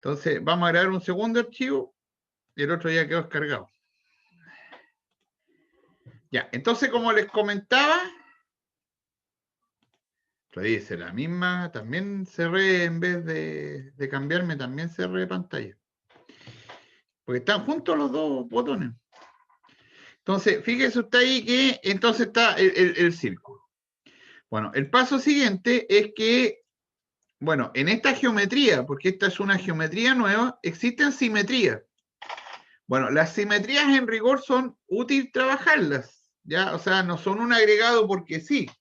Entonces, vamos a agregar un segundo archivo y el otro ya quedó descargado. Ya, entonces, como les comentaba, dice la misma, también cerré, en vez de cambiarme, también cerré pantalla. Porque están juntos los dos botones. Entonces, fíjese usted ahí que entonces está el círculo. Bueno, el paso siguiente es que, bueno, en esta geometría, porque esta es una geometría nueva, existen simetrías. Bueno, las simetrías en rigor son útil trabajarlas, ¿ya? O sea, no son un agregado porque sí.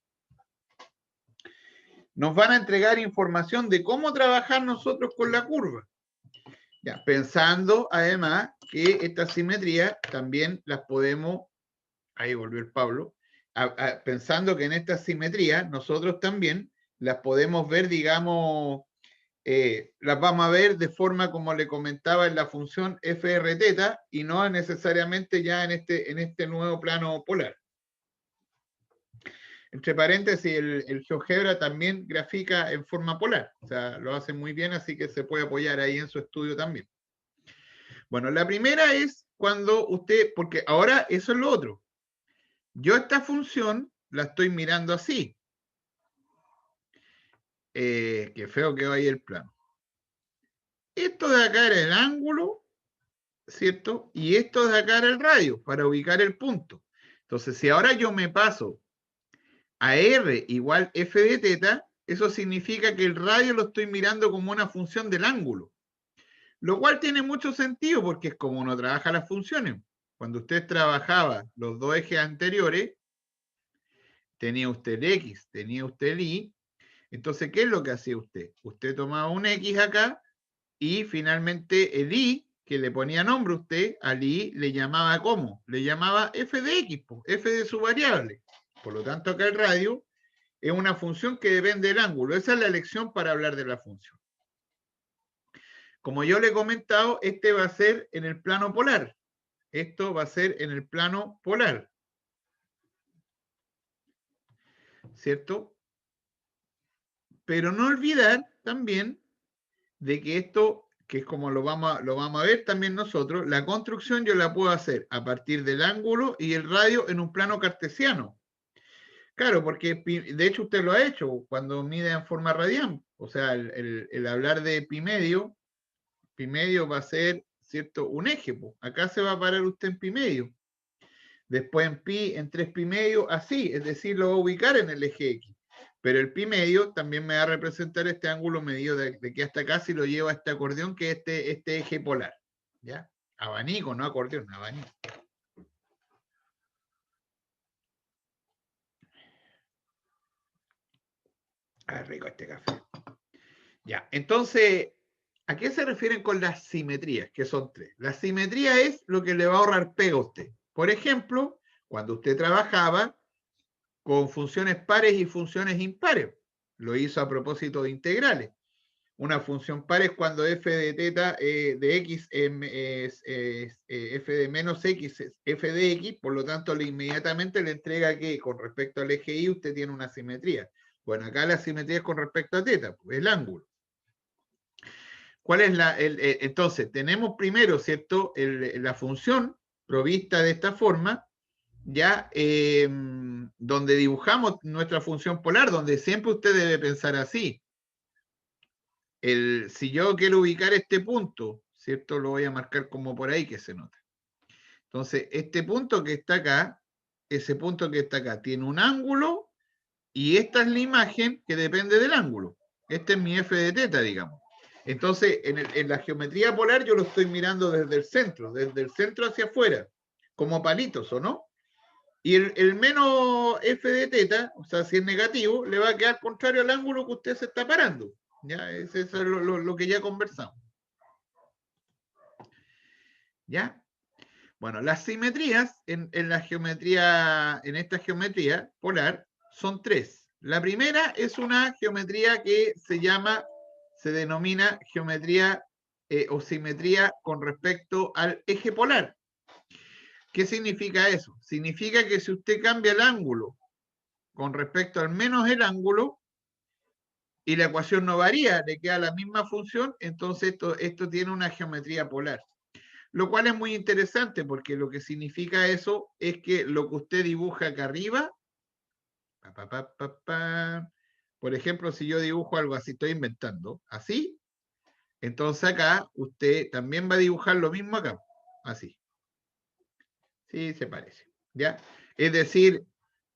Nos van a entregar información de cómo trabajar nosotros con la curva. Ya, pensando además que estas simetrías también las podemos, ahí volvió el Pablo, pensando que en estas simetrías nosotros también las podemos ver, digamos, las vamos a ver de forma como le comentaba en la función FR θ y no necesariamente ya en este nuevo plano polar. Entre paréntesis, el GeoGebra también grafica en forma polar, o sea, lo hace muy bien, así que se puede apoyar ahí en su estudio también. Bueno, la primera es cuando usted, porque ahora eso es lo otro. Yo esta función la estoy mirando así. Qué feo quedó ahí el plano. Esto de acá era el ángulo, ¿cierto? Y esto de acá era el radio, para ubicar el punto. Entonces, si ahora yo me paso a R igual f de θ, eso significa que el radio lo estoy mirando como una función del ángulo. Lo cual tiene mucho sentido porque es como uno trabaja las funciones. Cuando usted trabajaba los dos ejes anteriores, tenía usted el X, tenía usted el Y. Entonces, ¿qué es lo que hacía usted? Usted tomaba un X acá y finalmente el Y, que le ponía nombre a usted, al Y le llamaba ¿cómo? Le llamaba f de X, f de su variable. Por lo tanto, acá el radio es una función que depende del ángulo. Esa es la elección para hablar de la función. Como yo le he comentado, este va a ser en el plano polar. Esto va a ser en el plano polar. ¿Cierto? Pero no olvidar también de que esto, que es como lo vamos a ver también nosotros, la construcción yo la puedo hacer a partir del ángulo y el radio en un plano cartesiano. Claro, porque de hecho usted lo ha hecho cuando mide en forma radial. O sea, el hablar de pi medio va a ser, ¿cierto? Un eje. Acá se va a parar usted en pi medio. Después en pi, en 3 pi medio, así, es decir, lo va a ubicar en el eje X. Pero el pi medio también me va a representar este ángulo medido de aquí hasta acá si lo llevo a este acordeón, que es este eje polar. ¿Ya? Abanico, no acordeón, abanico. Ah, rico este café. Ya, entonces, ¿a qué se refieren con las simetrías? Que son tres. La simetría es lo que le va a ahorrar pega a usted. Por ejemplo, cuando usted trabajaba con funciones pares y funciones impares, lo hizo a propósito de integrales. Una función par es cuando f de θ de x es f de menos x es f de x, por lo tanto inmediatamente le entrega que con respecto al eje y usted tiene una simetría. Bueno, acá la simetría es con respecto a θ, pues el ángulo. ¿Cuál es entonces, tenemos primero, ¿cierto? La función provista de esta forma, ya donde dibujamos nuestra función polar, donde siempre usted debe pensar así. Si yo quiero ubicar este punto, ¿cierto? Lo voy a marcar como por ahí que se nota. Entonces, este punto que está acá, ese punto que está acá, tiene un ángulo y esta es la imagen que depende del ángulo. Este es mi f de θ, digamos. Entonces, en la geometría polar yo lo estoy mirando desde el centro hacia afuera, como palitos, ¿o no? Y el menos f de θ, o sea, si es negativo, le va a quedar contrario al ángulo que usted se está parando. ¿Ya? Eso es lo que ya conversamos. ¿Ya? Bueno, las simetrías en esta geometría polar son tres. La primera es una geometría que se denomina geometría o simetría con respecto al eje polar. ¿Qué significa eso? Significa que si usted cambia el ángulo con respecto al menos el ángulo, y la ecuación no varía, le queda la misma función, entonces esto tiene una geometría polar. Lo cual es muy interesante porque lo que significa eso es que lo que usted dibuja acá arriba, por ejemplo, si yo dibujo algo así, estoy inventando, así, entonces acá usted también va a dibujar lo mismo acá, así. Sí, se parece, ¿ya? Es decir,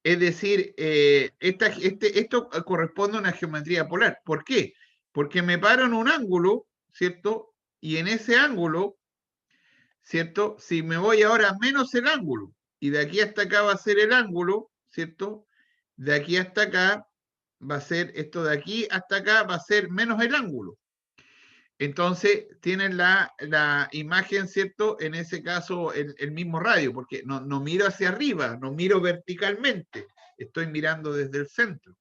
esto corresponde a una geometría polar. ¿Por qué? Porque me paro en un ángulo, ¿cierto? Y en ese ángulo, ¿cierto? Si me voy ahora menos el ángulo, y de aquí hasta acá va a ser el ángulo, ¿cierto? De aquí hasta acá va a ser, esto de aquí hasta acá va a ser menos el ángulo. Entonces tienen la imagen, ¿cierto? En ese caso, el mismo radio, porque no miro hacia arriba, no miro verticalmente, estoy mirando desde el centro.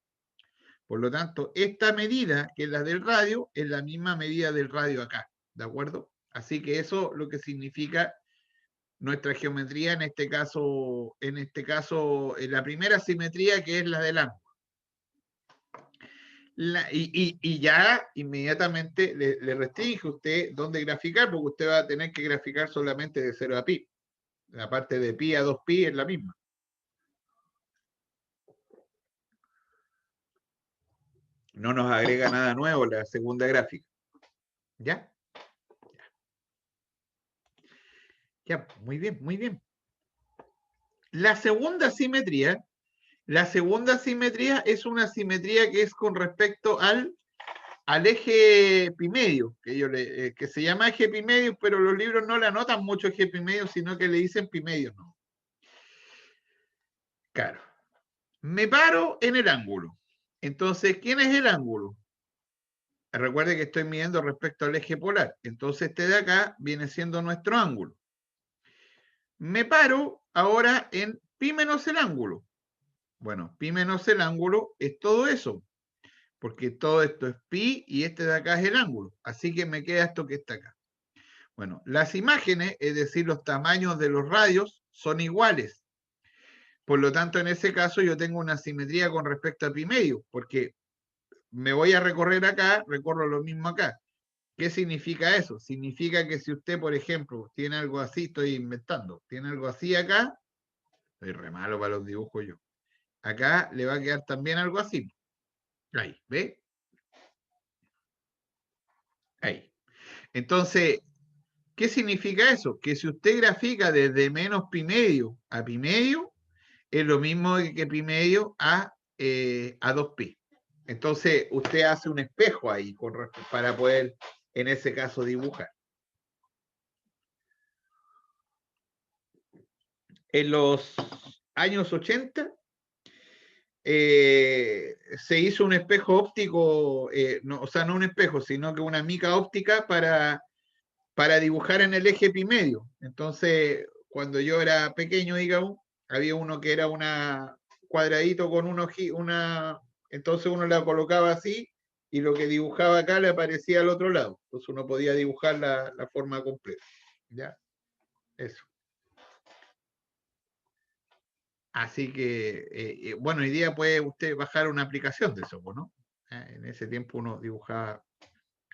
Por lo tanto, esta medida, que es la del radio, es la misma medida del radio acá, ¿de acuerdo? Así que eso lo que significa nuestra geometría, en este caso, la primera simetría, que es la del ángulo. Y ya inmediatamente le restringe usted dónde graficar, porque usted va a tener que graficar solamente de 0 a pi. La parte de pi a 2pi es la misma. No nos agrega nada nuevo la segunda gráfica. ¿Ya? Ya, muy bien, muy bien. La segunda simetría es una simetría que es con respecto al eje pi medio, que se llama eje pi medio, pero los libros no le anotan mucho eje pi medio, sino que le dicen pi medio, ¿no? Claro. Me paro en el ángulo. Entonces, ¿quién es el ángulo? Recuerde que estoy midiendo respecto al eje polar. Entonces, este de acá viene siendo nuestro ángulo. Me paro ahora en pi menos el ángulo. Bueno, pi menos el ángulo es todo eso, porque todo esto es pi y este de acá es el ángulo. Así que me queda esto que está acá. Bueno, las imágenes, es decir, los tamaños de los radios, son iguales. Por lo tanto, en ese caso yo tengo una simetría con respecto a pi medio, porque me voy a recorrer acá, recorro lo mismo acá. ¿Qué significa eso? Significa que si usted, por ejemplo, tiene algo así, estoy inventando, tiene algo así acá, soy re malo para los dibujos yo. Acá le va a quedar también algo así. Ahí, ¿ve? Ahí. Entonces, ¿qué significa eso? Que si usted grafica desde menos pi medio a pi medio, es lo mismo que pi medio a 2pi. Entonces, usted hace un espejo ahí para poder, en ese caso, dibujar. En los años 80 se hizo un espejo óptico, no, o sea, no un espejo, sino que una mica óptica para dibujar en el eje pi medio. Entonces, cuando yo era pequeño, digamos, había uno que era una cuadradito con entonces uno la colocaba así y lo que dibujaba acá le aparecía al otro lado. Entonces uno podía dibujar la forma completa. ¿Ya? Eso. Así que, bueno, hoy día puede usted bajar una aplicación de eso, ¿no? En ese tiempo uno dibujaba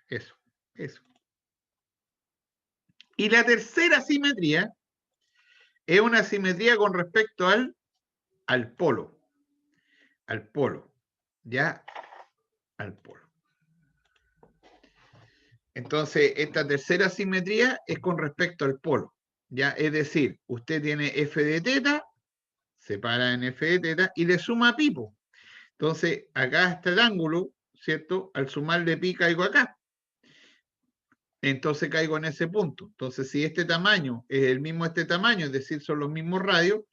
eso, eso. Y la tercera simetría es una simetría con respecto al polo. Al polo. ¿Ya? Al polo. Entonces, esta tercera simetría es con respecto al polo. ¿Ya? Es decir, usted tiene f de teta, se para en f de teta y le suma pipo. Entonces, acá está el ángulo, ¿cierto? Al sumarle pi caigo acá. Entonces caigo en ese punto. Entonces, si este tamaño es el mismo este tamaño, es decir, son los mismos radios,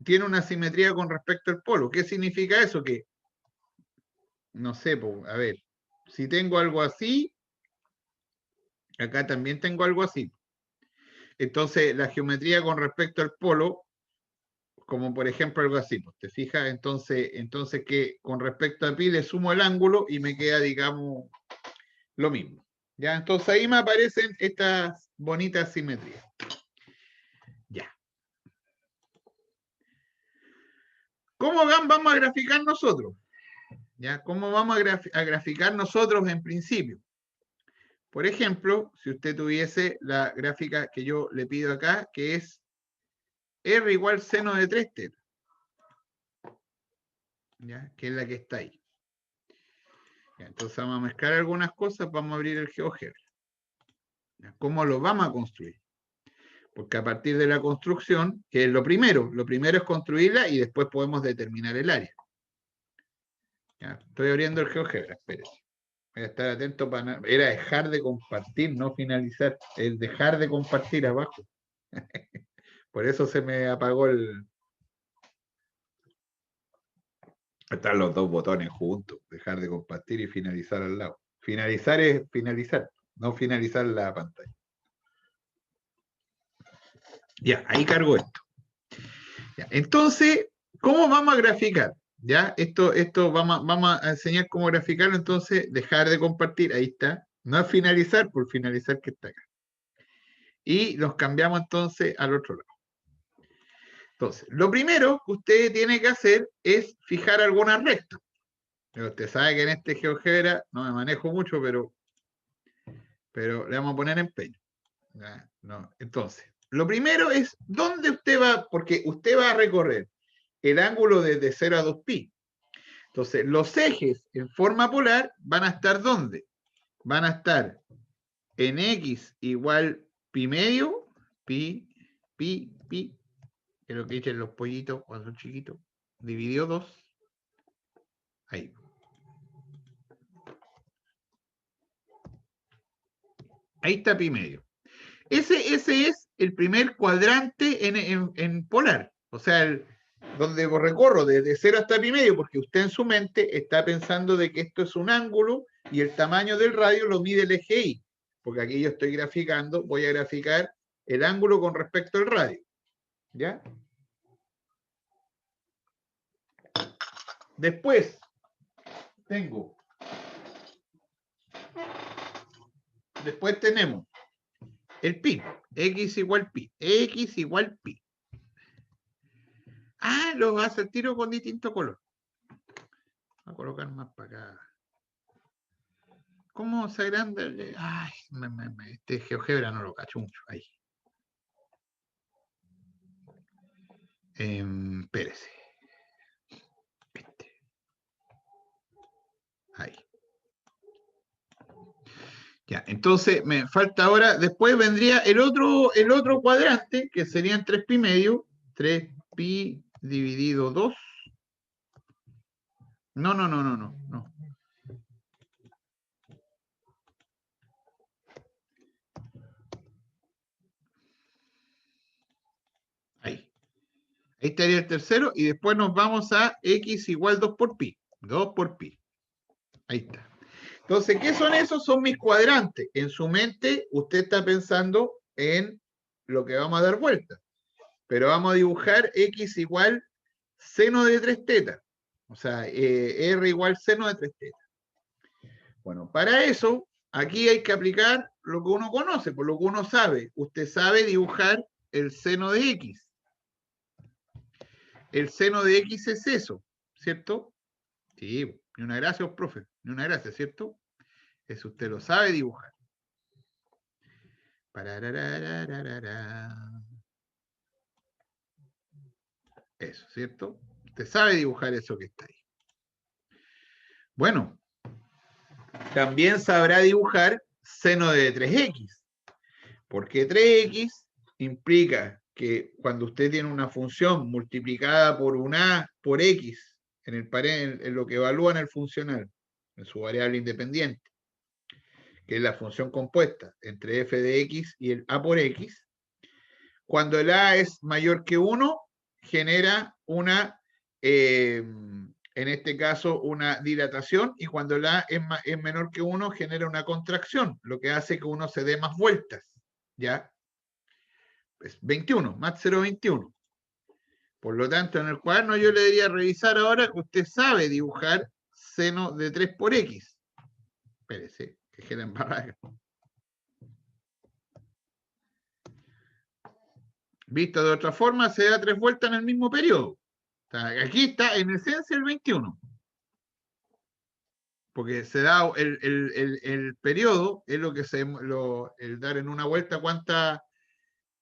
tiene una simetría con respecto al polo. ¿Qué significa eso? Que, no sé, a ver, si tengo algo así, acá también tengo algo así. Entonces, la geometría con respecto al polo, como por ejemplo algo así, pues, ¿te fijas? Entonces que con respecto a pi le sumo el ángulo y me queda, digamos, lo mismo. ¿Ya? Entonces ahí me aparecen estas bonitas simetrías. Ya. ¿Cómo vamos a graficar nosotros? ¿Ya? ¿Cómo vamos a graficar nosotros en principio? Por ejemplo, si usted tuviese la gráfica que yo le pido acá, que es R igual seno de 3 teta, ¿ya? Que es la que está ahí. Ya, entonces vamos a mezclar algunas cosas, vamos a abrir el GeoGebra. ¿Cómo lo vamos a construir? Porque a partir de la construcción, que es lo primero es construirla y después podemos determinar el área. Ya, estoy abriendo el GeoGebra, espérese. Voy a estar atento para... Era dejar de compartir, no finalizar. El dejar de compartir abajo. Por eso se me apagó el... Están los dos botones juntos. Dejar de compartir y finalizar al lado. Finalizar es finalizar, no finalizar la pantalla. Ya, ahí cargo esto. Ya, entonces, ¿cómo vamos a graficar? Ya, esto vamos a enseñar cómo graficarlo. Entonces, dejar de compartir, ahí está. No es finalizar, por finalizar que está acá. Y nos cambiamos entonces al otro lado. Entonces, lo primero que usted tiene que hacer es fijar algunas rectas. Usted sabe que en este GeoGebra no me manejo mucho, pero le vamos a poner empeño. No. Entonces, lo primero es dónde usted va, porque usted va a recorrer el ángulo desde 0 a 2pi. Entonces, los ejes en forma polar van a estar ¿dónde? Van a estar en x igual pi medio, pi, que es lo que dicen los pollitos cuando son chiquitos, dividido 2, ahí. Ahí está pi medio. Ese es el primer cuadrante en polar, o sea, donde recorro desde 0 hasta pi medio, porque usted en su mente está pensando de que esto es un ángulo y el tamaño del radio lo mide el eje Y, porque aquí yo estoy graficando, voy a graficar el ángulo con respecto al radio. ¿Ya? Después tenemos el pi, x igual pi, x igual pi. Ah, lo hace el tiro con distinto color. Voy a colocar más para acá. ¿Cómo se agranda? Ay, este GeoGebra no lo cacho mucho. Ahí. Espérese. Ahí. Ya, entonces me falta ahora, después vendría el otro cuadrante, que serían 3pi medio, 3pi dividido 2. No. Ahí. Ahí estaría el tercero, y después nos vamos a x igual 2 por pi. 2 por pi. Ahí está. Entonces, ¿qué son esos? Son mis cuadrantes. En su mente, usted está pensando en lo que vamos a dar vuelta. Pero vamos a dibujar x igual seno de 3 teta. O sea, r igual seno de 3 teta. Bueno, para eso, aquí hay que aplicar lo que uno conoce, por lo que uno sabe. Usted sabe dibujar el seno de x. El seno de x es eso, ¿cierto? Sí, ni una gracia, profe, ni una gracia, ¿cierto? Eso usted lo sabe dibujar. Eso, ¿cierto? Usted sabe dibujar eso que está ahí. Bueno, también sabrá dibujar seno de 3x, porque 3x implica que cuando usted tiene una función multiplicada por una a por x en lo que evalúa en el funcional, en su variable independiente, que es la función compuesta entre f de x y el a por x, cuando el a es mayor que 1, genera una, en este caso, una dilatación, y cuando el a es menor que 1, genera una contracción, lo que hace que uno se dé más vueltas, ¿ya? Pues 21, más 0,21. Por lo tanto, en el cuaderno yo le debería revisar ahora que usted sabe dibujar seno de 3 por x. Espérese, que queda embarrada. Visto de otra forma, se da 3 vueltas en el mismo periodo. O sea, aquí está, en esencia, el 21. porque se da el periodo, es lo que el dar en una vuelta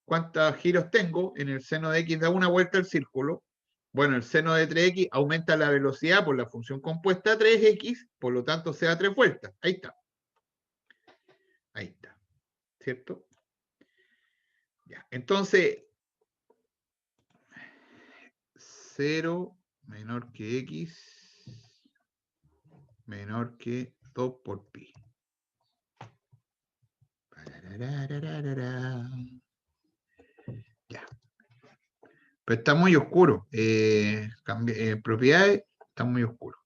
cuántos giros tengo, en el seno de x da una vuelta al círculo. Bueno, el seno de 3x aumenta la velocidad por la función compuesta 3x, por lo tanto se da 3 vueltas. Ahí está. Ahí está. ¿Cierto? Ya. Entonces, 0 menor que x menor que 2 por pi. Ya. Pero está muy oscuro. Propiedades, está muy oscuro.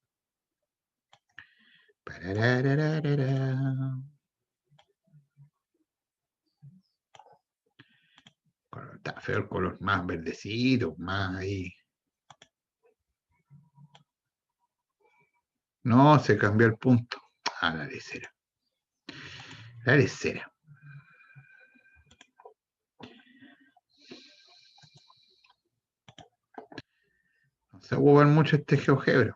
Está feo el color, más verdecito, más ahí. No, se cambió el punto. Ah, la lecera. La lecera. No se ocupa mucho este GeoGebra.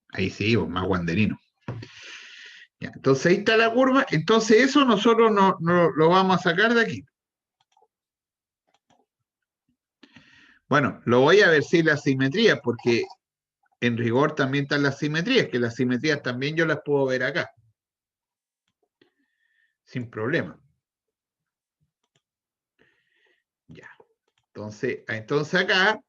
Ahí sí, más guanderino. Ya, entonces ahí está la curva. Entonces eso nosotros no lo vamos a sacar de aquí. Bueno, lo voy a ver si las simetrías, porque en rigor también están las simetrías, que las simetrías también yo las puedo ver acá. Sin problema. Ya. Entonces acá,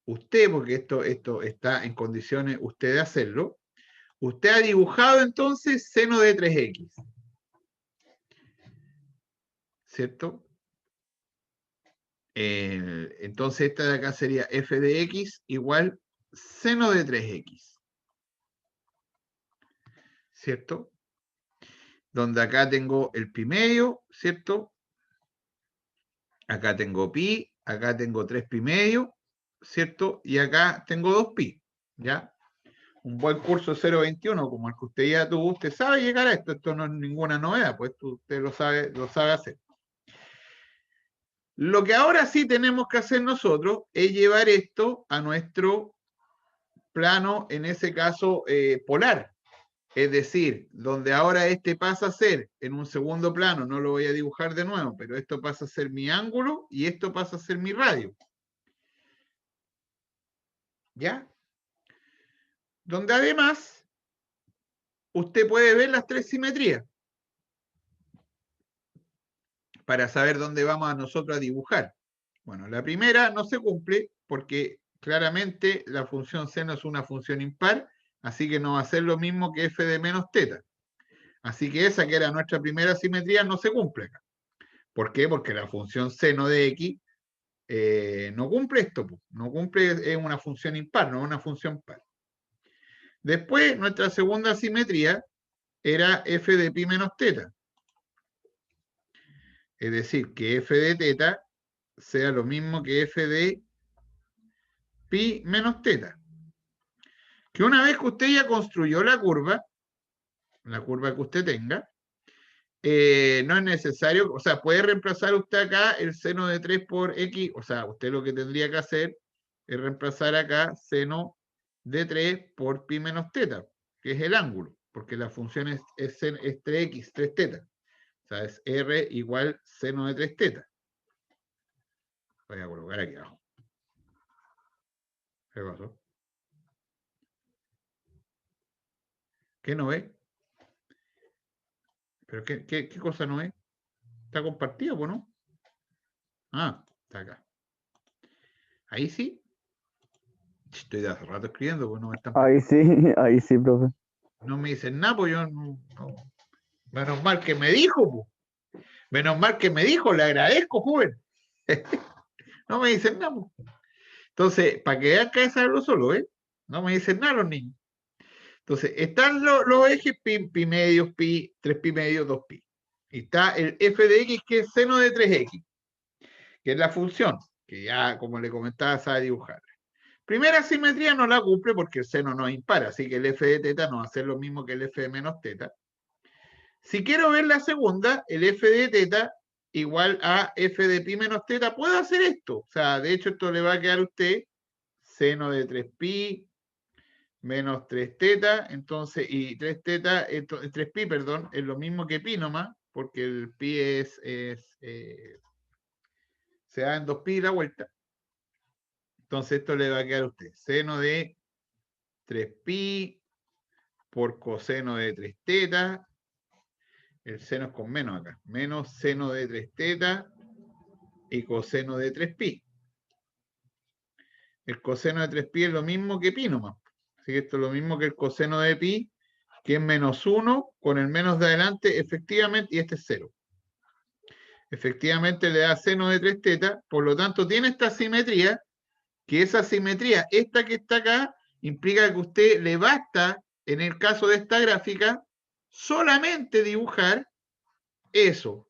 usted, porque esto está en condiciones usted de hacerlo, usted ha dibujado entonces seno de 3x. ¿Cierto? Entonces esta de acá sería f de x igual seno de 3x. ¿Cierto? Donde acá tengo el pi medio, ¿cierto? Acá tengo pi, acá tengo 3 pi medio, ¿cierto? Y acá tengo 2 pi, ¿ya? Un buen curso 0.21 como el que usted ya tuvo, usted sabe llegar a esto no es ninguna novedad, pues usted lo sabe hacer. Lo que ahora sí tenemos que hacer nosotros es llevar esto a nuestro plano, en ese caso polar. Es decir, donde ahora este pasa a ser en un segundo plano, no lo voy a dibujar de nuevo, pero esto pasa a ser mi ángulo y esto pasa a ser mi radio. ¿Ya? Donde además usted puede ver las 3 simetrías para saber dónde vamos a nosotros a dibujar. Bueno, la primera no se cumple porque claramente la función seno es una función impar, así que no va a ser lo mismo que f de menos teta. Así que esa que era nuestra primera simetría no se cumple acá. ¿Por qué? Porque la función seno de x no cumple esto, no cumple, es una función impar, no es una función par. Después, nuestra segunda simetría era f de pi menos teta. Es decir, que f de teta sea lo mismo que f de pi menos teta. Que una vez que usted ya construyó la curva que usted tenga, no es necesario, o sea, puede reemplazar usted acá el seno de 3 por x, o sea, usted lo que tendría que hacer es reemplazar acá seno de 3 por pi menos teta, que es el ángulo, porque la función es 3x, 3 teta. O sea, es r igual seno de 3 teta. Voy a colocar aquí abajo. ¿Qué pasó? ¿Qué no ve? ¿Pero qué cosa no ve? ¿Está compartido o no? Ah, está acá. Ahí sí. Estoy de hace rato escribiendo, pues no me están. Ahí sí, profe. No me dicen nada, pues yo no. Menos mal que me dijo, pues. Menos mal que me dijo, le agradezco, joven. No me dicen nada, pues. Entonces, para que vean que es algo solo, ¿eh? No me dicen nada los niños. Entonces, están los ejes pi medios, pi, 3 pi medios, 2 pi. Y está el f de x, que es seno de 3x, que es la función, que ya, como le comentaba, sabe dibujar. Primera simetría no la cumple porque el seno no es impar, así que el f de teta no va a ser lo mismo que el f de menos teta. Si quiero ver la segunda, el f de teta igual a f de pi menos teta, puedo hacer esto. O sea, de hecho esto le va a quedar a usted seno de 3 pi menos 3 teta, entonces, y 3 teta, 3 pi, perdón, es lo mismo que pi nomás, porque el pi se da en 2 pi la vuelta. Entonces esto le va a quedar a usted seno de 3 pi por coseno de 3 teta. El seno es con menos acá. Menos seno de 3 teta y coseno de 3 pi. El coseno de 3 pi es lo mismo que pi nomás. Así que esto es lo mismo que el coseno de pi, que es menos 1, con el menos de adelante, efectivamente, y este es 0. Efectivamente le da seno de 3 teta, por lo tanto tiene esta simetría, que esa simetría, esta que está acá, implica que a usted le basta, en el caso de esta gráfica, solamente dibujar eso,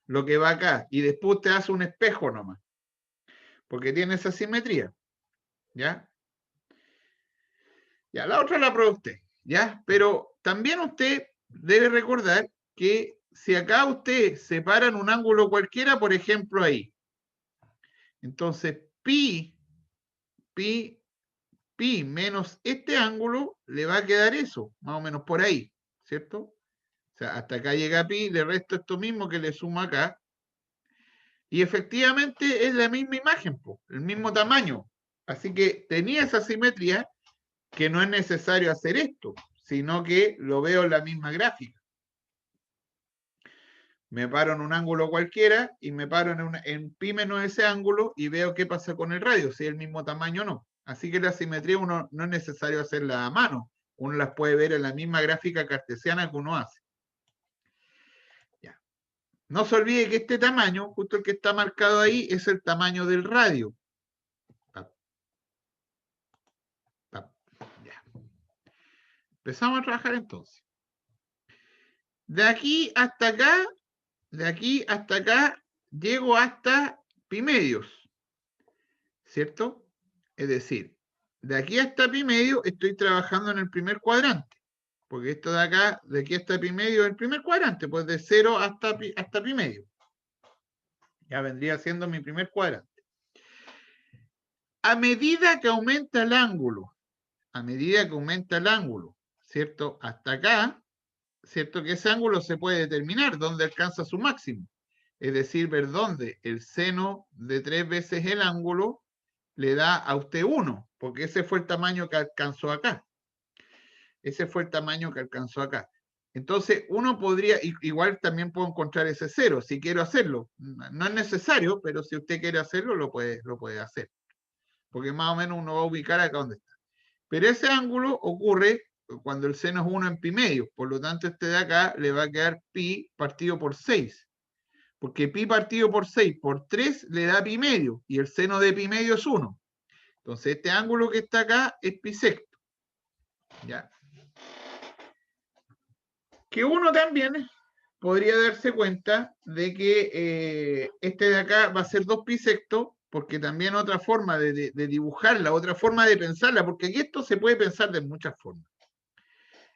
lo que va acá, y después te hace un espejo nomás, porque tiene esa simetría, ¿ya? Ya, la otra la prueba usted, ¿ya? Pero también usted debe recordar que si acá usted separa en un ángulo cualquiera, por ejemplo ahí, entonces pi menos este ángulo le va a quedar eso, más o menos por ahí, ¿cierto? O sea, hasta acá llega pi, le resto esto mismo que le sumo acá, y efectivamente es la misma imagen, el mismo tamaño. Así que tenía esa simetría que no es necesario hacer esto, sino que lo veo en la misma gráfica. Me paro en un ángulo cualquiera y me paro en pi menos ese ángulo y veo qué pasa con el radio, si es el mismo tamaño o no. Así que la simetría uno no es necesario hacerla a mano, uno las puede ver en la misma gráfica cartesiana que uno hace. Ya. No se olvide que este tamaño, justo el que está marcado ahí, es el tamaño del radio. Ya. Empezamos a trabajar entonces. De aquí hasta acá, llego hasta pi medios, ¿cierto? Es decir, de aquí hasta pi medio estoy trabajando en el primer cuadrante, porque esto de acá, de aquí hasta pi medio es el primer cuadrante, pues de 0 hasta pi medio. Ya vendría siendo mi primer cuadrante. A medida que aumenta el ángulo, ¿cierto? Hasta acá, ¿cierto? Que ese ángulo se puede determinar dónde alcanza su máximo. Es decir, ver dónde el seno de 3 veces el ángulo le da a usted 1, porque ese fue el tamaño que alcanzó acá. Entonces, uno podría, igual también puedo encontrar ese 0, si quiero hacerlo. No es necesario, pero si usted quiere hacerlo, lo puede hacer. Porque más o menos uno va a ubicar acá donde está. Pero ese ángulo ocurre cuando el seno es 1 en pi medio. Por lo tanto, este de acá le va a quedar pi partido por 6. Porque pi partido por 6 por 3 le da pi medio. Y el seno de pi medio es 1. Entonces, este ángulo que está acá es pi sexto. ¿Ya? Que uno también podría darse cuenta de que este de acá va a ser 2 pi sexto, porque también otra forma de dibujarla, otra forma de pensarla, porque aquí esto se puede pensar de muchas formas.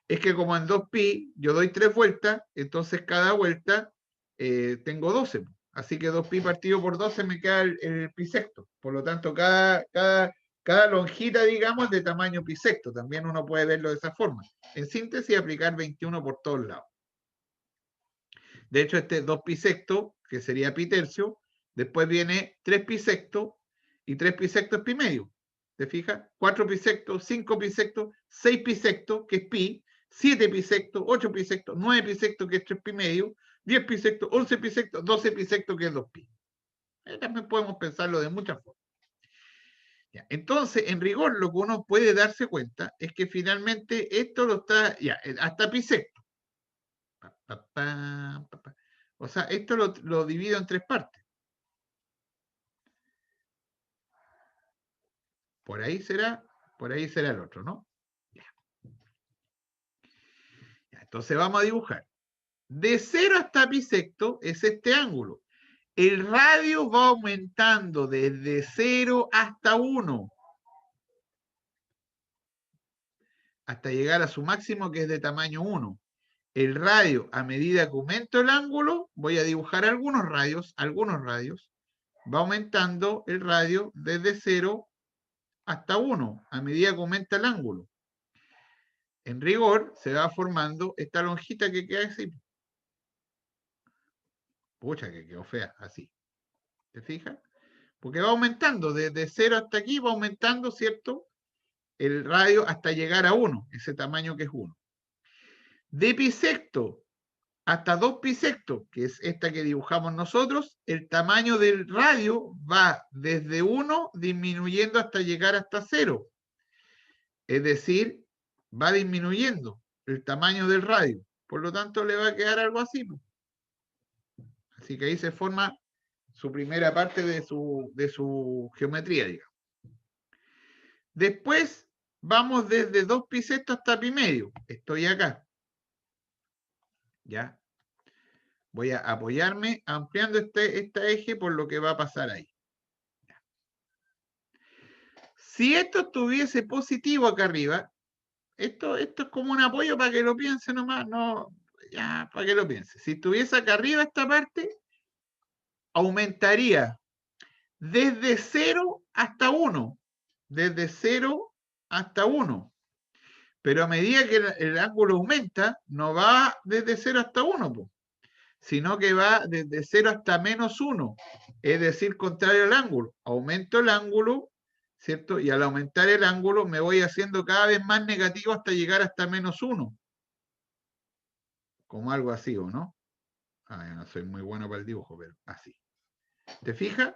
Es que como en 2 pi yo doy 3 vueltas, entonces cada vuelta tengo 12. Así que 2 pi partido por 12 me queda el pi sexto. Por lo tanto, cada lonjita, digamos, de tamaño pi sexto. También uno puede verlo de esa forma. En síntesis, aplicar 21 por todos lados. De hecho, este 2 pi sexto, que sería pi tercio, después viene 3 pi sexto, y 3 pi sexto es pi medio. ¿Te fijas? 4 pi sexto, 5 pi sexto, 6 pi sexto, que es pi, 7 pi sexto, 8 pi sexto, 9 pi sexto, que es 3 pi medio, 10 pi sexto, 11 pi sexto, 12 pi sexto, que es 2 pi. También podemos pensarlo de muchas formas. Ya, entonces, en rigor, lo que uno puede darse cuenta es que finalmente esto lo está, ya, hasta pi sexto. O sea, esto lo divido en 3 partes. Por ahí será el otro, ¿no? Ya. Ya, entonces vamos a dibujar. De 0 hasta pi sexto es este ángulo. El radio va aumentando desde 0 hasta 1. Hasta llegar a su máximo, que es de tamaño 1. El radio, a medida que aumento el ángulo, voy a dibujar algunos radios, va aumentando el radio desde 0 hasta 1, a medida que aumenta el ángulo. En rigor, se va formando esta lonjita que queda así. Pucha, que quedó fea, así. ¿Te fijas? Porque va aumentando, desde 0 hasta aquí va aumentando, ¿cierto? El radio hasta llegar a 1, ese tamaño que es 1. De bisecto hasta 2 bisectos, que es esta que dibujamos nosotros, el tamaño del radio va desde 1 disminuyendo hasta llegar hasta 0. Es decir, va disminuyendo el tamaño del radio. Por lo tanto, le va a quedar algo así. Así que ahí se forma su primera parte de su geometría, digamos. Después vamos desde 2 pi sexto hasta pi medio. Estoy acá. ¿Ya? Voy a apoyarme ampliando este eje por lo que va a pasar ahí. Si esto estuviese positivo acá arriba, esto es como un apoyo para que lo piense nomás, no, ya, para que lo piense. Si estuviese acá arriba esta parte, aumentaría desde 0 hasta 1. Desde 0 hasta 1. Pero a medida que el ángulo aumenta, no va desde 0 hasta 1, sino que va desde 0 hasta menos 1. Es decir, contrario al ángulo. Aumento el ángulo, ¿cierto? Y al aumentar el ángulo me voy haciendo cada vez más negativo hasta llegar hasta menos 1. Como algo así, ¿o no? Ah, yo no soy muy bueno para el dibujo, pero así. ¿Te fijas?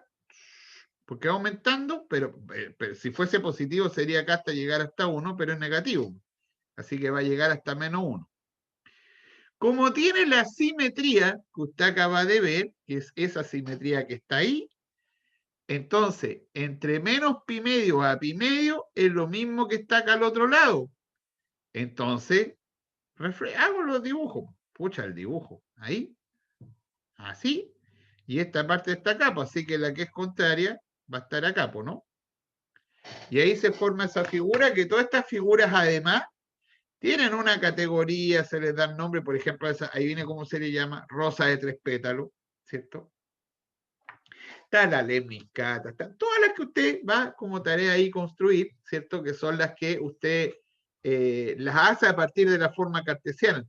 Porque va aumentando, pero si fuese positivo sería acá hasta llegar hasta 1, pero es negativo. Así que va a llegar hasta menos 1. Como tiene la simetría que usted acaba de ver, que es esa simetría que está ahí, entonces, entre menos pi medio a pi medio es lo mismo que está acá al otro lado. Entonces, hago los dibujos. Pucha, el dibujo. Ahí. Así. Y esta parte está acá, pues, así que la que es contraria va a estar acá, pues, ¿no? Y ahí se forma esa figura, que todas estas figuras además tienen una categoría, se les da nombre, por ejemplo, ahí viene cómo se le llama, rosa de 3 pétalos, ¿cierto? Está la lemniscata, están todas las que usted va como tarea ahí construir, ¿cierto? Que son las que usted las hace a partir de la forma cartesiana.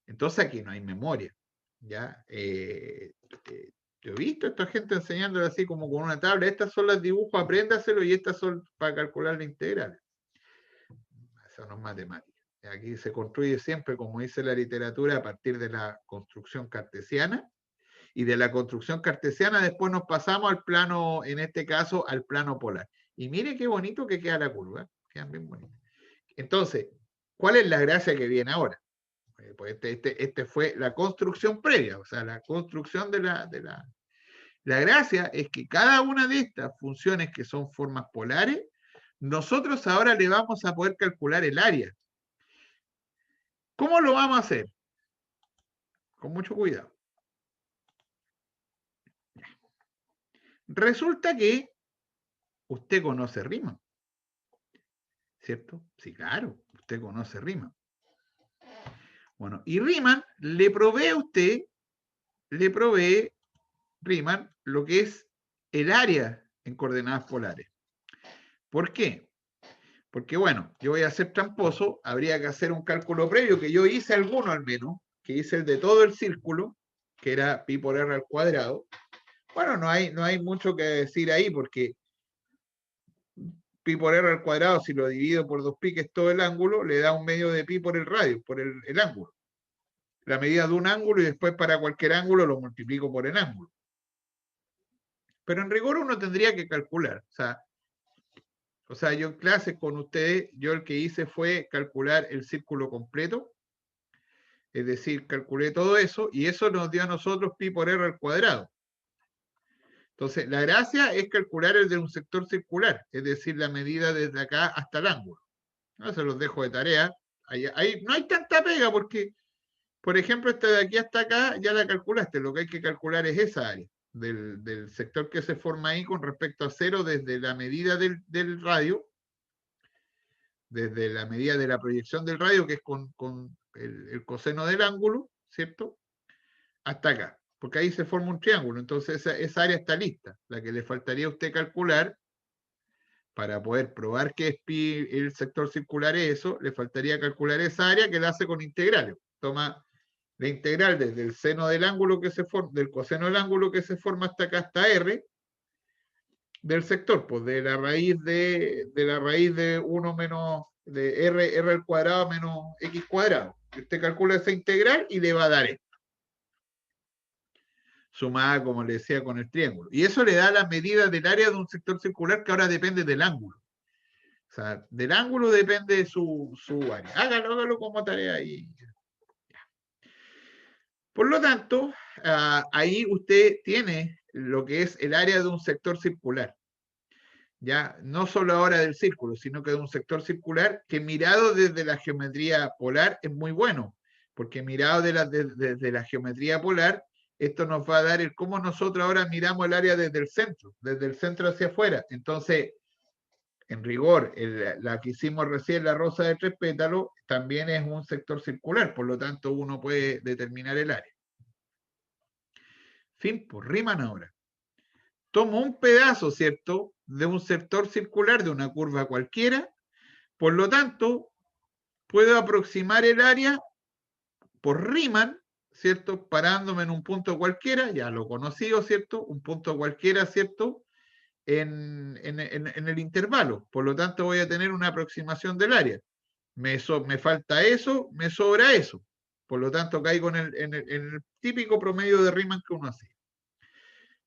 Entonces aquí no hay memoria, ¿ya? Yo he visto a esta gente enseñándole así como con una tabla, estas son las dibujos, apréndaselo, y estas son para calcular la integral. Eso no es matemática. Aquí se construye siempre, como dice la literatura, a partir de la construcción cartesiana, y de la construcción cartesiana después nos pasamos al plano, en este caso, al plano polar. Y mire qué bonito que queda la curva, quedan bien bonitas. Entonces, ¿cuál es la gracia que viene ahora? Pues este fue la construcción previa, o sea, la construcción de la... La gracia es que cada una de estas funciones que son formas polares, nosotros ahora le vamos a poder calcular el área. ¿Cómo lo vamos a hacer? Con mucho cuidado. Resulta que usted conoce Riemann, ¿cierto? Sí, claro, usted conoce Riemann. Bueno, y Riemann le provee a usted, Riemann, lo que es el área en coordenadas polares. ¿Por qué? Porque, bueno, yo voy a ser tramposo, habría que hacer un cálculo previo, que yo hice alguno al menos, que hice el de todo el círculo, que era pi por r al cuadrado. Bueno, no hay mucho que decir ahí, porque pi por r al cuadrado, si lo divido por 2pi, que es todo el ángulo, le da un medio de pi por el radio, por el ángulo. La medida de un ángulo, y después para cualquier ángulo lo multiplico por el ángulo. Pero en rigor uno tendría que calcular. O sea, yo en clase con ustedes, yo el que hice fue calcular el círculo completo. Es decir, calculé todo eso, y eso nos dio a nosotros pi por r al cuadrado. Entonces, la gracia es calcular el de un sector circular, es decir, la medida desde acá hasta el ángulo. No se los dejo de tarea. Ahí no hay tanta pega porque, por ejemplo, esta de aquí hasta acá ya la calculaste. Lo que hay que calcular es esa área del sector que se forma ahí con respecto a 0 desde la medida del radio, desde la medida de la proyección del radio, que es con el coseno del ángulo, ¿cierto? Hasta acá, porque ahí se forma un triángulo. Entonces esa área está lista. La que le faltaría a usted calcular para poder probar que es pi, el sector circular es eso, le faltaría calcular esa área que la hace con integrales. Toma la integral desde el seno del ángulo que se forma, del coseno del ángulo que se forma hasta acá, hasta R, del sector, pues de la raíz de 1 menos, de R al cuadrado menos X cuadrado. Usted calcula esa integral y le va a dar esto. Sumada, como le decía, con el triángulo. Y eso le da la medida del área de un sector circular que ahora depende del ángulo. O sea, del ángulo depende su área. Hágalo como tarea ahí. Por lo tanto, ahí usted tiene lo que es el área de un sector circular. Ya, no solo ahora del círculo, sino que de un sector circular que mirado desde la geometría polar es muy bueno, porque mirado desde la geometría polar, esto nos va a dar el cómo nosotros ahora miramos el área desde el centro hacia afuera. Entonces, en rigor, la que hicimos recién, la rosa de 3 pétalos, también es un sector circular, por lo tanto uno puede determinar el área. Fin, pues riman ahora. Tomo un pedazo, ¿cierto?, de un sector circular de una curva cualquiera, por lo tanto, puedo aproximar el área por Riemann, ¿cierto?, parándome en un punto cualquiera, ya lo conocido, ¿cierto?, un punto cualquiera, ¿cierto?, en el intervalo, por lo tanto voy a tener una aproximación del área. Me falta eso, me sobra eso, por lo tanto caigo en el típico promedio de Riemann que uno hace.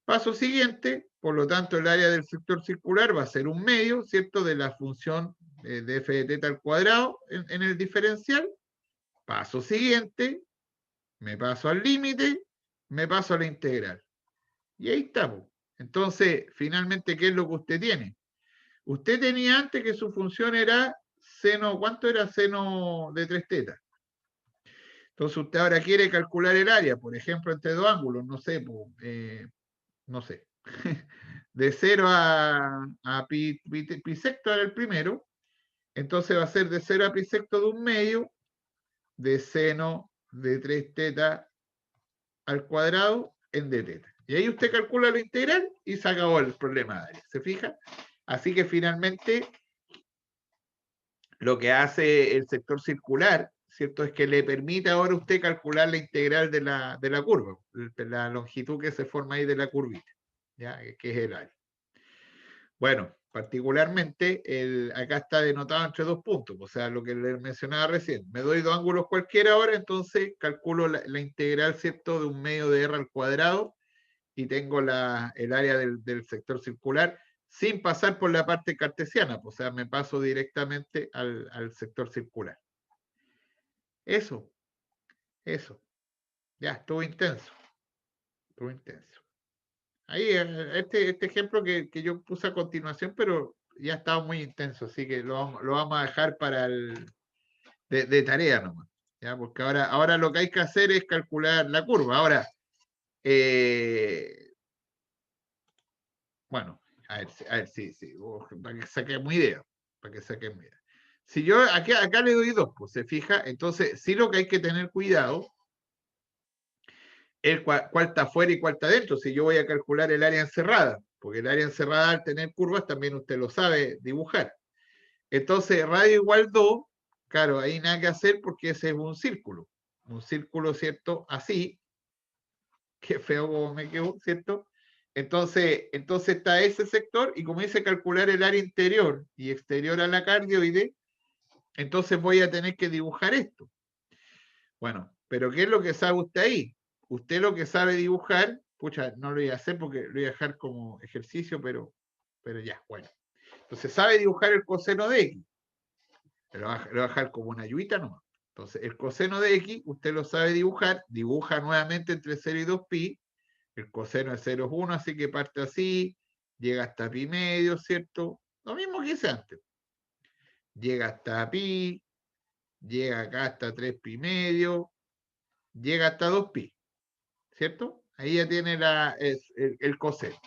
Paso siguiente, por lo tanto, el área del sector circular va a ser un medio, ¿cierto?, de la función de f de teta al cuadrado en el diferencial. Paso siguiente, me paso al límite, me paso a la integral. Y ahí está. Entonces, finalmente, ¿qué es lo que usted tiene? Usted tenía antes que su función era seno, ¿cuánto era seno de 3 tetas? Entonces usted ahora quiere calcular el área, por ejemplo, entre dos ángulos, no sé, no sé, de 0 a pi sexto era el primero, entonces va a ser de 0 a pi sexto de un medio de seno de 3 teta al cuadrado en d teta. Y ahí usted calcula la integral y se acabó el problema de área. ¿Se fija? Así que finalmente lo que hace el sector circular, ¿cierto?, es que le permite ahora a usted calcular la integral de la curva, la longitud que se forma ahí de la curvita, ¿ya?, que es el área. Bueno, particularmente, acá está denotado entre dos puntos, o sea, lo que les mencionaba recién. Me doy dos ángulos cualquiera ahora, entonces calculo la integral, ¿cierto?, de un medio de r al cuadrado y tengo el área del sector circular sin pasar por la parte cartesiana, o sea, me paso directamente al sector circular. Eso. Ya, estuvo intenso. Ahí, este ejemplo que yo puse a continuación, pero ya estaba muy intenso, así que lo vamos a dejar para de tarea nomás, ¿ya? Porque ahora lo que hay que hacer es calcular la curva. Ahora, bueno, a ver, sí, para que saquemos idea, Si yo acá le doy 2, pues se fija, entonces sí lo que hay que tener cuidado es cuál está afuera y cuál está dentro, si yo voy a calcular el área encerrada, porque el área encerrada al tener curvas también usted lo sabe dibujar. Entonces, radio igual 2, claro, ahí nada que hacer porque ese es un círculo, ¿cierto? Así, qué feo como me quedó, ¿cierto? Entonces está ese sector y como dice calcular el área interior y exterior a la cardioide, entonces voy a tener que dibujar esto. Bueno, pero ¿qué es lo que sabe usted ahí? Usted lo que sabe dibujar, pucha, no lo voy a hacer porque lo voy a dejar como ejercicio, pero ya, bueno. Entonces sabe dibujar el coseno de X. Lo va a dejar como una ayuita nomás. Entonces, el coseno de X, usted lo sabe dibujar, dibuja nuevamente entre 0 y 2pi, el coseno de 0 es 1, así que parte así, llega hasta pi medio, ¿cierto? Lo mismo que hice antes. Llega hasta pi, llega acá hasta 3 pi medio, llega hasta 2pi, ¿cierto? Ahí ya tiene el coseno.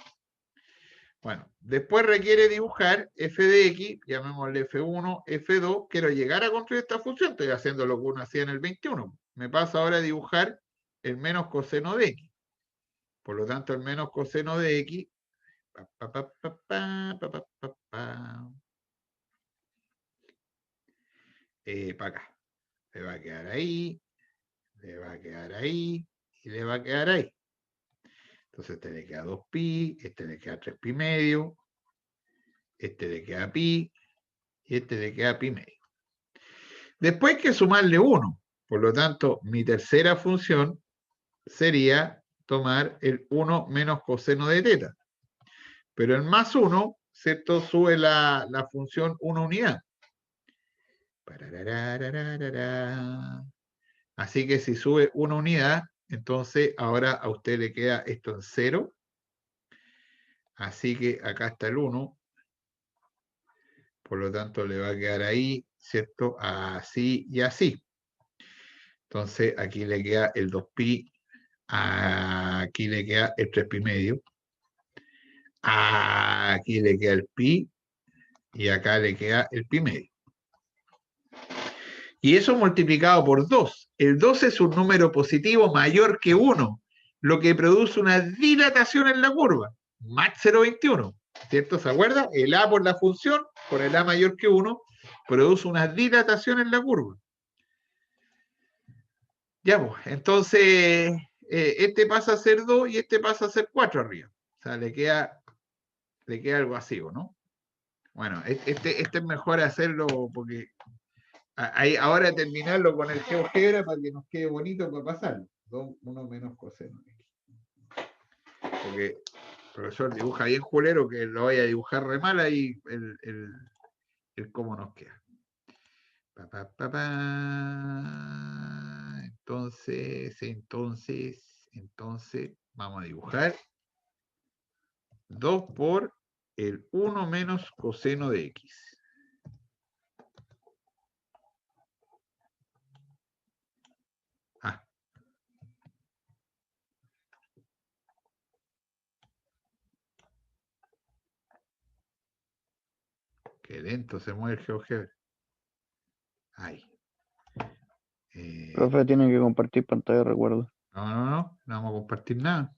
Bueno, después requiere dibujar f de x, llamémosle f1, f2, quiero llegar a construir esta función, estoy haciendo lo que uno hacía en el 21. Me paso ahora a dibujar el menos coseno de x. Por lo tanto, el menos coseno de x, Para acá. Le va a quedar ahí, le va a quedar ahí y le va a quedar ahí. Entonces este le queda 2pi, este le queda 3pi medio, este le queda pi y este le queda pi medio. Después hay que sumarle 1. Por lo tanto, mi tercera función sería tomar el 1 menos coseno de teta. Pero el más 1, ¿cierto? Sube la función 1 unidad. Así que si sube 1 unidad, entonces ahora a usted le queda esto en 0. Así que acá está el 1. Por lo tanto, le va a quedar ahí, ¿cierto? Así y así. Entonces, aquí le queda el 2pi. Aquí le queda el 3pi medio. Aquí le queda el pi. Y acá le queda el pi medio. Y eso multiplicado por 2. El 2 es un número positivo mayor que 1, lo que produce una dilatación en la curva. Más 0,21. ¿Cierto? ¿Se acuerda? El a por la función, por el a mayor que 1, produce una dilatación en la curva. Ya, pues, entonces, este pasa a ser 2 y este pasa a ser 4 arriba. O sea, le queda algo vacío, ¿no? Bueno, este es mejor hacerlo porque ahora terminarlo con el GeoGebra para que nos quede bonito para pasarlo. 1 menos coseno. Porque el profesor dibuja bien culero que lo vaya a dibujar re mal ahí el cómo nos queda. Entonces, vamos a dibujar 2 por el 1 menos coseno de x. Qué lento se mueve el GeoGebra. Ahí. Profe, tiene que compartir pantalla, recuerdo. No vamos a compartir nada.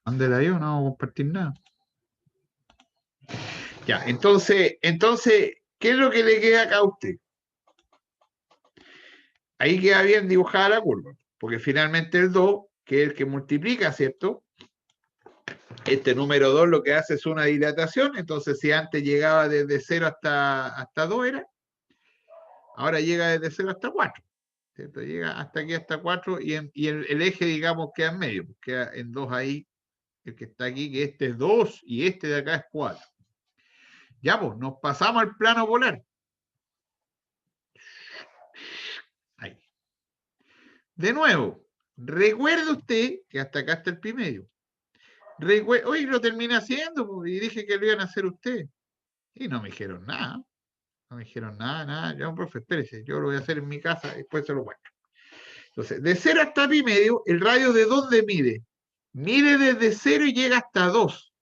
Mándela yo, no vamos a compartir nada. Ya, entonces, ¿qué es lo que le queda acá a usted? Ahí queda bien dibujada la curva, porque finalmente el 2, que es el que multiplica, ¿cierto? Este número 2 lo que hace es una dilatación, entonces si antes llegaba desde 0 hasta 2 era, ahora llega desde 0 hasta 4. ¿Cierto? Llega hasta aquí, hasta 4, y el eje, digamos, queda en medio, queda en 2 ahí, el que está aquí, que este es 2 y este de acá es 4. Ya, pues, nos pasamos al plano polar. Ahí. De nuevo, recuerde usted que hasta acá está el pi medio. Hoy lo terminé haciendo y dije que lo iban a hacer usted. Y no me dijeron nada. No me dijeron nada. Ya, profe, espérese, yo lo voy a hacer en mi casa, después se lo muestro. Entonces, de 0 hasta pi medio, ¿el radio de dónde mide? Mide desde 0 y llega hasta 2.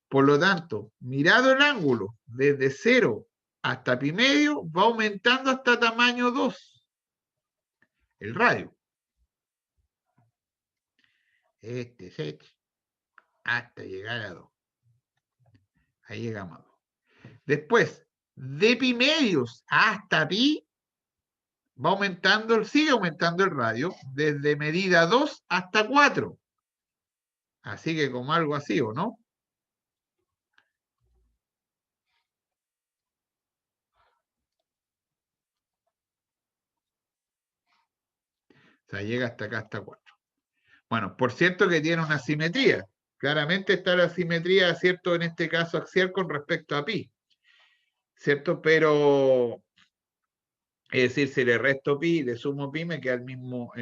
Por lo tanto, mirado el ángulo, desde 0 hasta pi medio, va aumentando hasta tamaño 2. El radio. Este es este. Hasta llegar a 2. Ahí llegamos a 2. Después, de pi medios hasta pi, va aumentando, sigue aumentando el radio, desde medida 2 hasta 4. Así que como algo así, ¿o no? O sea, llega hasta acá, hasta 4. Bueno, por cierto que tiene una simetría. Claramente está la simetría, ¿cierto? En este caso axial con respecto a pi. ¿Cierto? Pero, es decir, si le resto pi, le sumo pi, me queda el mismo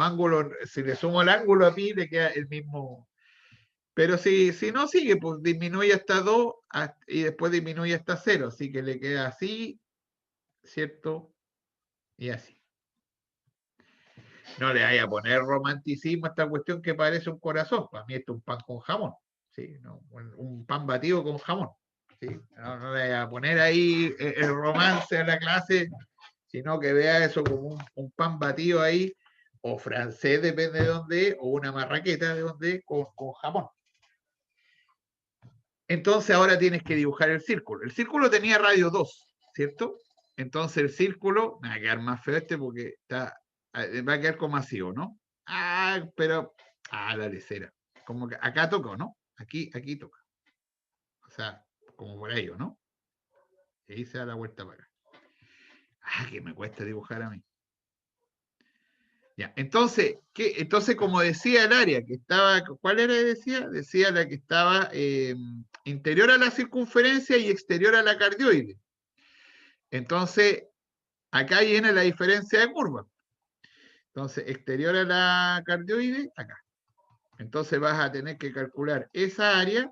ángulo. Si le sumo el ángulo a pi, le queda el mismo. Pero si no sigue, pues disminuye hasta 2 y después disminuye hasta 0. Así que le queda así, ¿cierto? Y así. No le vaya a poner romanticismo a esta cuestión que parece un corazón. Para mí esto es un pan con jamón. ¿Sí? No, un pan batido con jamón. ¿Sí? No le vaya a poner ahí el romance a la clase, sino que vea eso como un pan batido ahí, o francés, depende de dónde, o una marraqueta de dónde, con jamón. Entonces ahora tienes que dibujar el círculo. El círculo tenía radio 2, ¿cierto? Entonces el círculo, me va a quedar más feo porque va a quedar como masivo, ¿no? Pero, la lecera. Como que acá tocó, ¿no? Aquí toca. O sea, como por ahí, ¿no? Y ahí se da la vuelta para acá. Que me cuesta dibujar a mí. Ya, entonces, como decía el área que estaba, ¿cuál era? Decía la que estaba interior a la circunferencia y exterior a la cardioide. Entonces, acá viene la diferencia de curva. Entonces, exterior a la cardioide, acá. Entonces vas a tener que calcular esa área,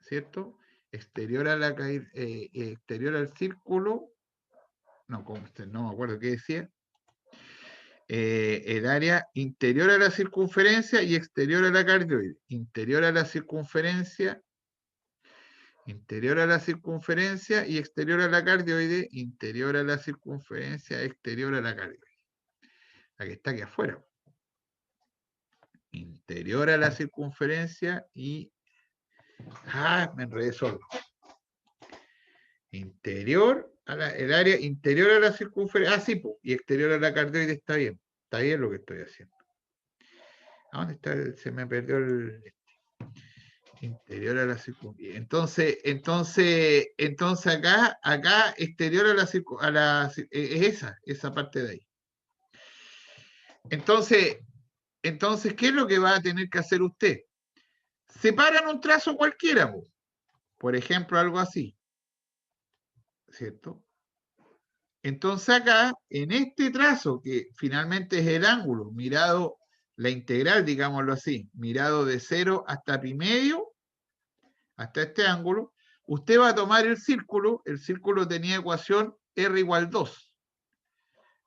¿cierto? Exterior a la exterior al círculo. No me acuerdo qué decía. El área interior a la circunferencia y exterior a la cardioide. Interior a la circunferencia y exterior a la cardioide. Interior a la circunferencia, exterior a la cardioide. La que está aquí afuera. Interior a la circunferencia y... me enredé solo. Interior el área interior a la circunferencia. Sí, y exterior a la cardioide está bien. Está bien lo que estoy haciendo. ¿A dónde está? Se me perdió el interior a la circunferencia. Entonces acá exterior a la es esa parte de ahí. Entonces, ¿qué es lo que va a tener que hacer usted? Separan un trazo cualquiera, por ejemplo, algo así, ¿cierto? Entonces acá, en este trazo, que finalmente es el ángulo, mirado, la integral, digámoslo así, mirado de 0 hasta pi medio, hasta este ángulo, usted va a tomar el círculo tenía ecuación R igual 2.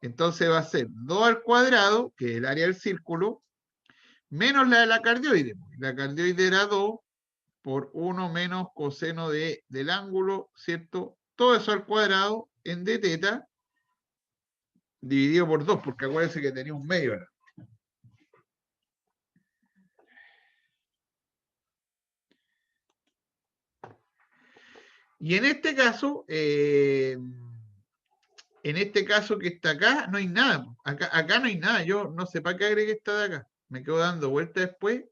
Entonces va a ser 2 al cuadrado, que es el área del círculo, menos la de la cardioide. La cardioide era 2 por 1 menos coseno del ángulo, ¿cierto? Todo eso al cuadrado en d teta, dividido por 2, porque acuérdense que tenía un medio. Y en este caso que está acá, no hay nada. Acá no hay nada. Yo no sé para qué agregué esta de acá. Me quedo dando vuelta después,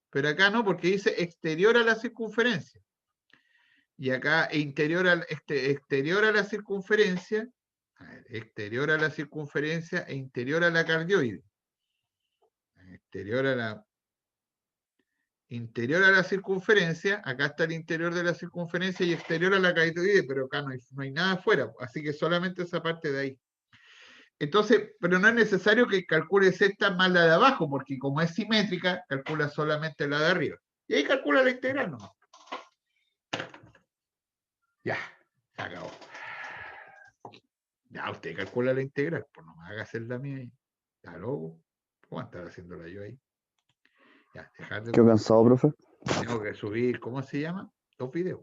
pero acá no, porque dice exterior a la circunferencia. Y acá exterior a la circunferencia, exterior a la circunferencia e interior a la cardioide. Interior a la circunferencia, acá está el interior de la circunferencia y exterior a la cardioide, pero acá no hay nada afuera, así que solamente esa parte de ahí. Entonces, pero no es necesario que calcules esta más la de abajo, porque como es simétrica, calcula solamente la de arriba. Y ahí calcula la integral, ¿no? Ya, se acabó. Ya, usted calcula la integral, pues no me haga hacer la mía ahí. Está loco. ¿Cómo estar haciéndola yo ahí? Ya, dejar de... Qué cansado, profe. Tengo que subir, ¿cómo se llama? 2 videos.